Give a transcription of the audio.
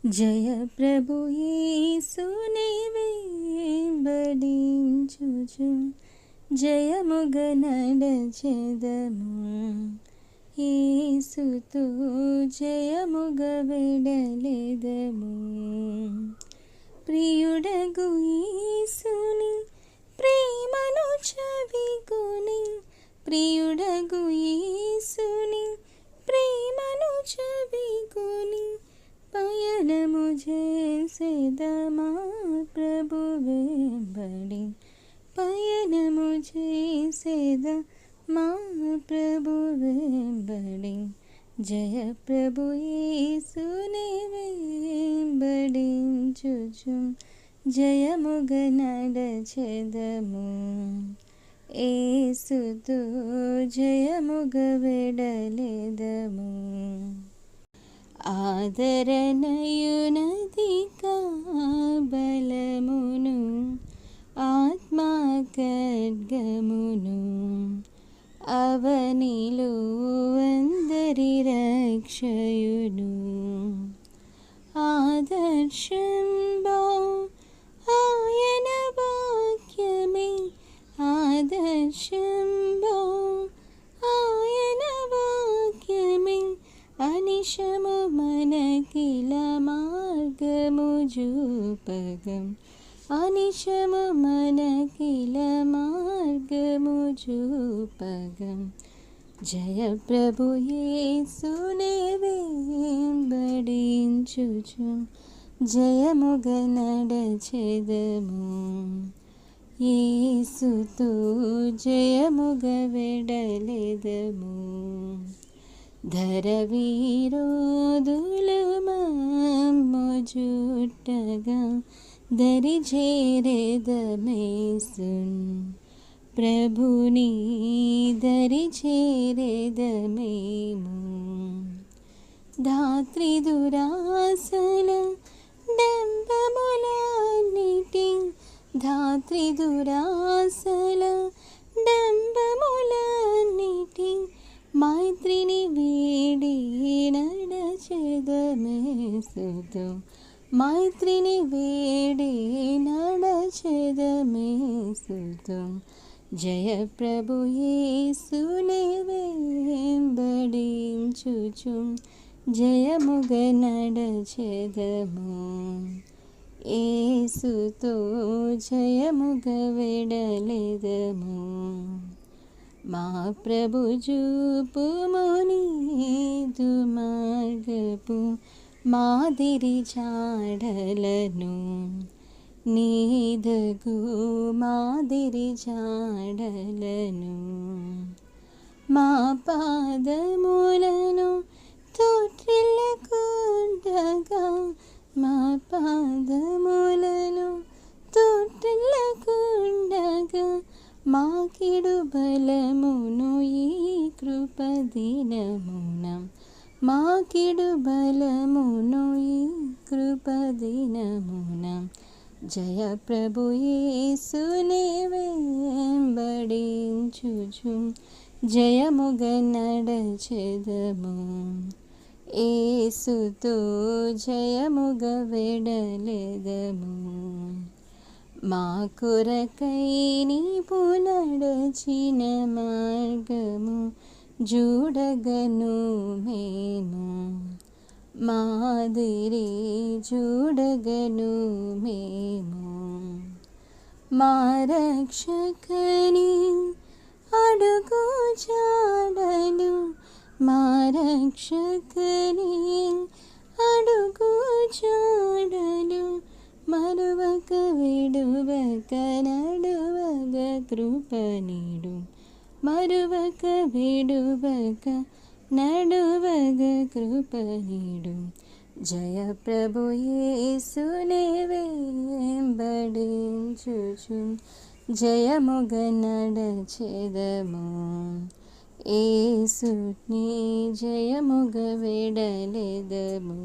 జయ ప్రభు యేసుని వెంబడించుచు జయముగ నడచెదము. యేసుతో జయముగ వెడలెదము. ప్రియుడగు యేసుని ప్రేమను చవికొని, ప్రియుడగు యేసుని ప్రేమను చవికొని పయనము చేసేదమా ప్రభు వెంబడి, పయనము చేసేదమా ప్రభు వెంబడి. జయ ప్రభు యేసుని వెంబడించుచు జయముగ నడచెదము. యేసుతో జయముగ వెడలెదము. ఆదరణయునదిగా బలమును ఆత్మా ఖడ్గమును అవనిలో అందరి రక్షయును. ఆదర్శంబో ఆయన వాక్యమే, ఆదర్శంబో ఆయన వాక్యమే అనిశము మనకిల మార్గము చూపగం, అనిశము మనకిల మార్గము చూపగం. జయ ప్రభు యేసుని వెంబడించుచు జయముగ నడచెదము. యేసుతో జయముగ వెడలెదము. ధరవీరోదులు మమ్ము జుట్టగా దరి చేరెదమేసున్, ప్రభుని దరి చేరెదమేము. ధాత్రి దురాసల డంబములన్నిటి, ధాత్రి దురాసల డంబములన్నిటి మైత్రిని వీడి నడచెదమేసుతో, మైత్రిని వీడి నడచెదమేసుతో. జయ ప్రభు యేసుని వెంబడించుచు జయముగ నడచెదము. యేసుతో జయముగ వెడలెదము. మా ప్రభు చూపుము నీదు మార్గపు మాదిరి జాడలను, నీదగు మాదిరి జాడలను. మా పాదములను తొట్టిల్లకుండగా, మా పాదములను తొట్టిల్లకుండగా మాకిడు బలమును ఈ కృపదినమున, మాకిడు బలమును ఈ కృపదినమున. జయ ప్రభు యేసుని వెంబడించుచు జయముగ నడచెదము. యేసుతో జయముగ వెడలెదము. మా కొరకై నీవు నడచిన మార్గము చూడగను మేము, మాదిరి చూడగను మేము. మా రక్షకని అడుగు జాడలు, మా రక్షకని అడుగు జాడలు మరువక విడువక నడువగ కృపణిడు, మరువక విడువక నడువగ కృపణిడు. జయ ప్రభు యేసుని వెంబడించుచు జయముగ నడచెదము. యేసుని జయముగ వెడలెదము.